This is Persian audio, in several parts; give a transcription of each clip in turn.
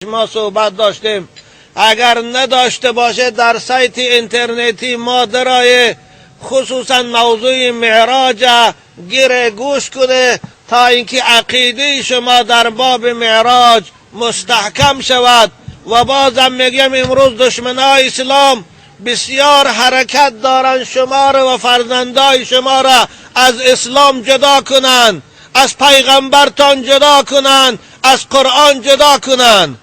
ما صحبت داشتیم، اگر نداشته باشه در سایت اینترنتی ما درای خصوصا موضوع معراج گیره گوش کنه تا اینکه عقیده شما در باب معراج مستحکم شود. و بازم میگم امروز دشمنای اسلام بسیار حرکت دارن شما را و فرزندای شما را از اسلام جدا کنن، از پیغمبرتان جدا کنن، از قرآن جدا کنن.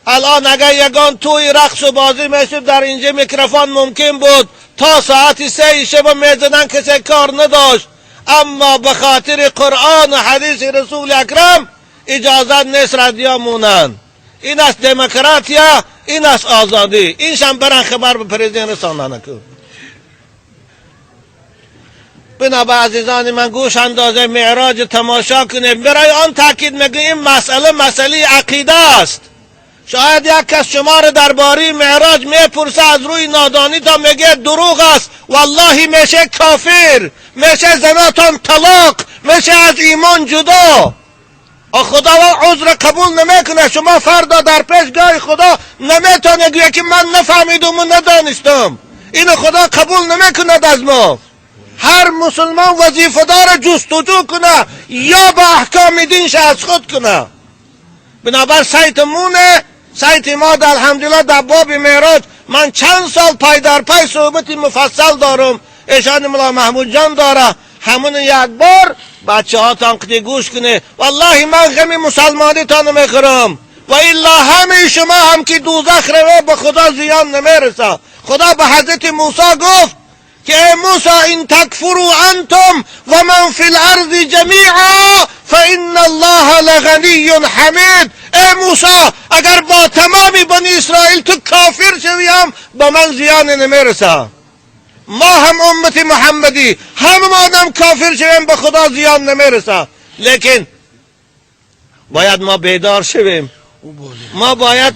الان اگر یگان توی رقص و بازی میشد در اینجا میکروفون ممکن بود تا ساعت 3 شب میزدن، کسی کار نداشت. اما به خاطر قرآن و حدیث رسول اکرم اجازت نیست رادیو مونن. این است دموکراتیا، این است آزادی. اینشان برن خبر به پرزیدنت رسانه کن. بنابراین عزیزان من گوش اندازه معراج تماشا کنیم. برای آن تاکید میگیم این مسئله عقیده است. شاید یک کس شما را درباره معراج میپرسه از روی نادانی تا میگه دروغ است، والله میشه کافر، میشه زناتان طلاق، میشه از ایمان جدا. خدا عذر قبول نمیکنه. شما فردا در پیشگاه خدا نمیتونه گویا که من نفهمیدم و ندانستم. اینو خدا قبول نمیکند از ما. هر مسلمان وظیفه داره جستجو کنه یا با احکام دینش از خود کنه. بنابر سایت ما در الحمدلله در باب معراج من چند سال پای در پای صحبت مفصل دارم. ایشان مولا محمود جان داره. همون یک بار بچه ها تانقدی گوش کنه. والله من غمی مسلمانی تا نمیخورم و الا همه شما هم که دوزخ روه به خدا زیان نمیرسه. خدا به حضرت موسی گفت که ای موسی این تکفروا انتم و من فی الارض جمیعا فان الله لغنی حمید. ای موسی اگر با تمام بنی اسرائیل تو کافر شوی هم به من زیان نمیرسه. ما هم امت محمدی هم آدم کافر شویم به خدا زیان نمیرسه. لیکن باید ما بیدار شویم. ما باید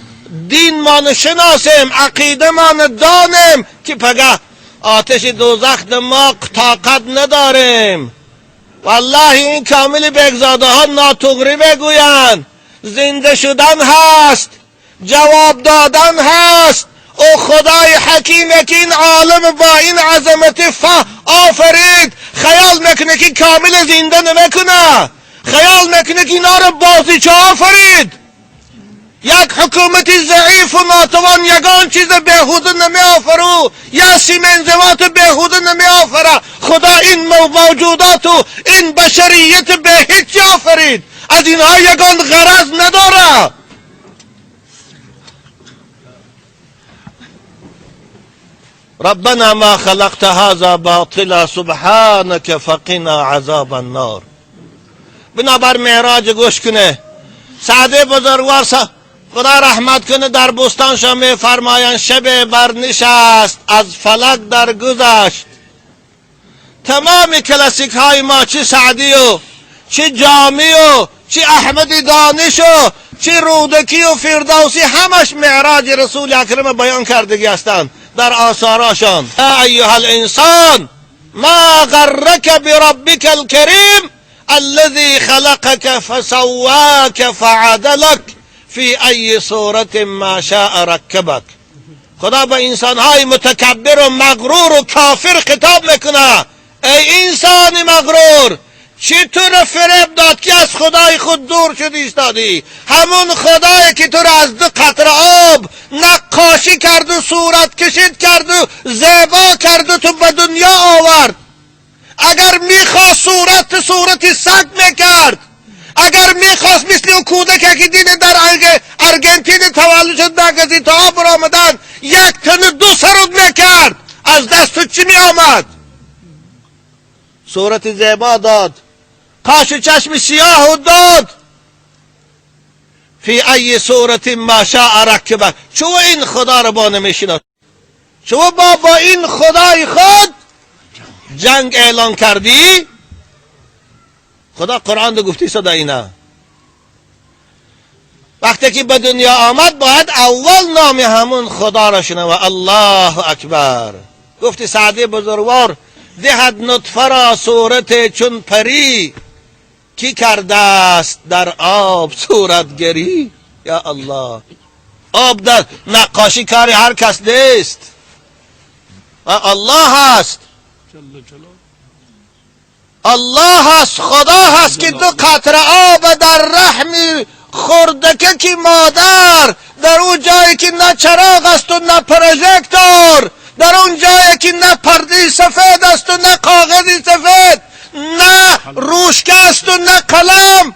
دین ما نشناسیم، عقیده ما ندانیم که پگه آتش دوزخ ما طاقت نداریم. والله این کامل بگزاده ها ناتوگری بگوین. زنده شدن هست، جواب دادن هست. او خدای حکیمه که این عالم با این عظمت آفرید. خیال میکنه که کامل زنده نمیکنه، خیال میکنه که اینا رو بازیچه آفرید. یک حکومت ضعیف و ناتوان یگان چیز بهوده نمی آفرو، یا سیمنزوات بهوده نمی آفره. خدا این موجودات و این بشریت به هیچ آفرید. از اینها یگان غرض نداره. ربنا ما خلقت هذا باطلا سبحانك فقنا عذاب النار. بنابر معراج گوش کنه. سعدی بزرگوار خدا رحمت کنه در بستانشا می فرمایند شب برنشست از فلک در گذشت. تمام کلاسیک های ما چه سعدی و چه جامی و چه احمد دانش و چه رودکی و فردوسی همش معراج رسول اکرم بیان کردگی هستند در آثاراشان. ایها الانسان ما غرک بربک الکریم الذي خلقك فسواك فعدلك فی ای صورت ما شاء رکبک. خدا به انسانهای متکبر و مغرور و کافر خطاب میکنه. ای انسان مغرور، چطور فریب داد که از خدای خود دور شدی ایستادی؟ همون خدایی که تو را از 2 قطره آب نقاشی کرد و صورت کشید کرد و زیبا کرد و تو به دنیا آورد. اگر میخواست صورت سگ میکرد. اگر میخواست مثل اون کودک که دیده در ارژانتین تولد شد نگذی تا آب برآمدن 1 تن 2 سرود میکرد. از دست چی میآمد؟ صورت زیبا داد، کاش چشم سیاه داد. فی ای صورت ما شاء رکبک. چو این خدا رو با نمیشناس، چو با این خدای خود جنگ اعلان کردی. خدا قرآن رو گفتی صدا اینا. وقتی که به دنیا آمد باید اول نام همون خدا را شنوه. الله اکبر. گفتی سعدی بزرگوار دهد نطفه را صورت چون پری، کی کرده است در آب صورتگری. یا الله. آب در نقاشی کاری هر کس نیست، الله هست، الله هست، خدا هست که دو قطره آب در رحم خردکه که مادر، در اون جایی که نه چراغ است و نه پروژکتور، در اون جایی که نه پرده سفید است و نه کاغذ سفید، نه روشکه است و نه قلم،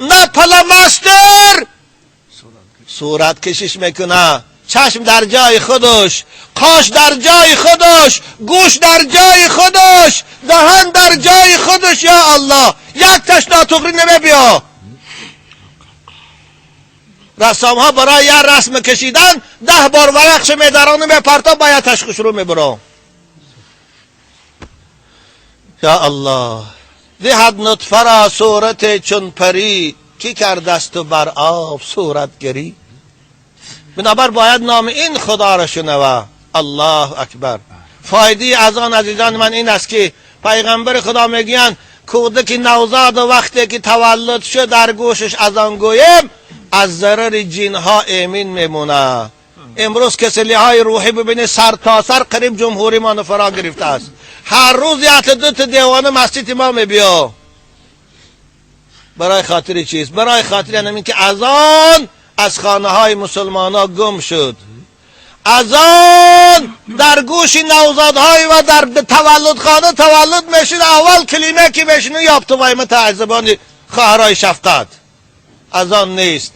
نه پلمستر، صورت کشش میکنه. چشم در جای خودش، قاش در جای خودش، گوش در جای خودش، دهن در جای خودش. یا الله، یک تاش ناتوقری نمیبیا. رسام ها برای یه رسم کشیدن 10 بار ورقش میدرانه میپرتا، باید تشخیص رو میبرو. یا الله، دهد نطفه را صورت چون پری، کی کردست و بر آب صورتگری. بنابر باید نام این خدا را شنوه. الله اکبر. فایده از آن عزیزان من این است که پیغمبر خدا میگویند کودک نوزاد وقتی که تولد شد در گوشش از آن گویم از ضرر جنها امین میمونه. امروز کسلی های روحی ببینید سر تا سر قریب جمهوری ما فرا گرفته است. هر روز یه دوت دیوانه مسجد ما میبیا. برای خاطر چیست؟ برای خاطر همین که اذان از خانه های مسلمان ها گم شد. اذان در گوش نوزادهای و در تولد خانه تولد میشد، اول کلمه که بشنو یابتوای متعذبان خواهرای شفقت. اذان نیست.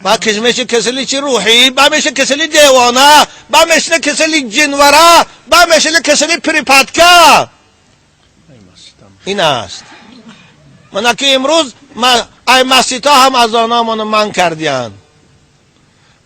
با میشه کسلی چی روحی، با میشه کسلی دیوانه، با میشه کسلی جنوره، با میشه کسلی پریپاتکا. این است. من که امروز ای مسیطا هم اذانامونو من کردیان.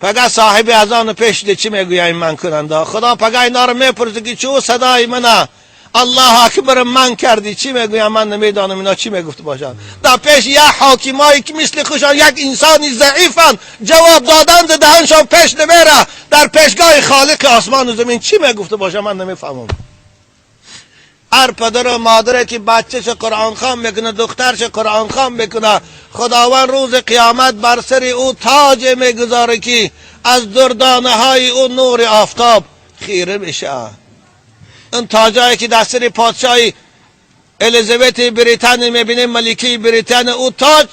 پگه صاحب اذان پیش ده چی میگویه من کننده؟ خدا پگه اینا رو میپرسه که چو صدای منه الله اکبر من کردی، چی میگویم؟ من نمیدانم اینا چی میگفت باشن. در پیش یک حاکمایی که مثل خوشان یک انسانی ضعیفن جواب دادن دهنشان پیش نمیره، در پیشگاه خالق آسمان و زمین چی میگفت باشن من نمیفهمم. هر پدر و مادره که بچهش قرآن خوان میکنه، دخترش قرآن خوان میکنه، خداوند روز قیامت بر سر او تاج میگذاره که از دردانه های او نور آفتاب خیره میشه. اون تاجایی که در سر پادشاهی الیزابت بریتانیا میبینه، ملکه بریتانیا، او تاج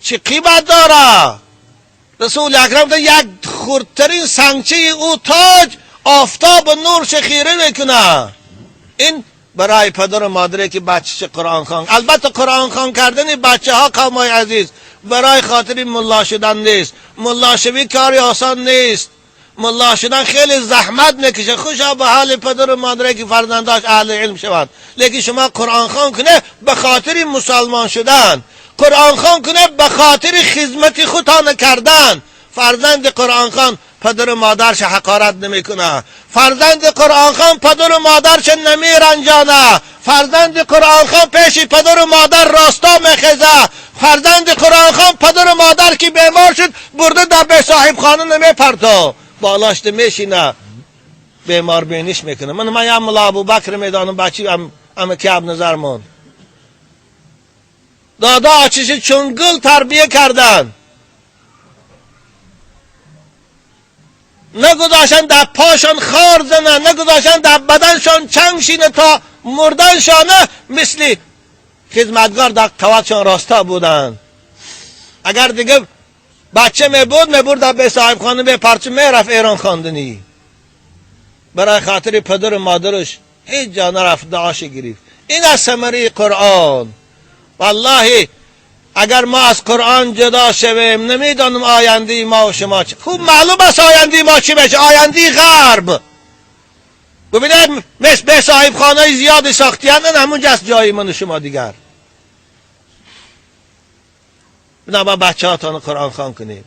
چه قیمت داره؟ رسول اکرم ده یک خردترین سنگچه او تاج آفتاب و نور خیره میکنه. این برای پدر و مادره که بچه قرآن خوان. البته قرآن خوان کردن بچه ها قومای عزیز برای خاطر ملا شدن نیست. ملا شوی کاری آسان نیست. ملا شدن خیلی زحمت میکشه. خوشا به حال پدر و مادره که فرزنداش اهل علم شوند، لیکن شما قرآن خوان کنه به خاطر مسلمان شدن، قرآن خوان کنه به خاطر خدمت خودتان کردن. فرزند قرآن خوان پدر و مادرش حقارت نمیکنه. فرزند قرآن خوان پدر و مادرش نمیرنجانه. فرزند قرآن خوان پیش پدر و مادر راستا میخیزه. فرزند قرآن خوان پدر و مادر که بیمار شد برده در به صاحب خانه نمیپرده، بالاش میشینه بیمار بینیش میکنه. من یا ملا ابوبکر میدانم بچی اما که اب نظر موند دادا آچش چون گل تربیه کردن، نگذاشن در پاشان خار زنن، نگذاشن در بدنشان چنگ شینه تا مردنشانه، مثل خدمتگار در قواتشان راستا بودن. اگر دیگه بچه میبرد در به صاحب خانه به پرچه میرفت ایران خواندنی. برای خاطر پدر و مادرش هیچ جا نرفت دعاش گرفت. این از ثمره قرآن. والله اگر ما از قرآن جدا شویم نمیدانم آینده ما و شما چه. خوب معلوم است آینده ما چی بشه. آینده غرب. ببینید به صاحب خانه زیاد ساختیان همون جست جای من و شما دیگر. بنابراین بچه هاتان قرآن خوان کنید.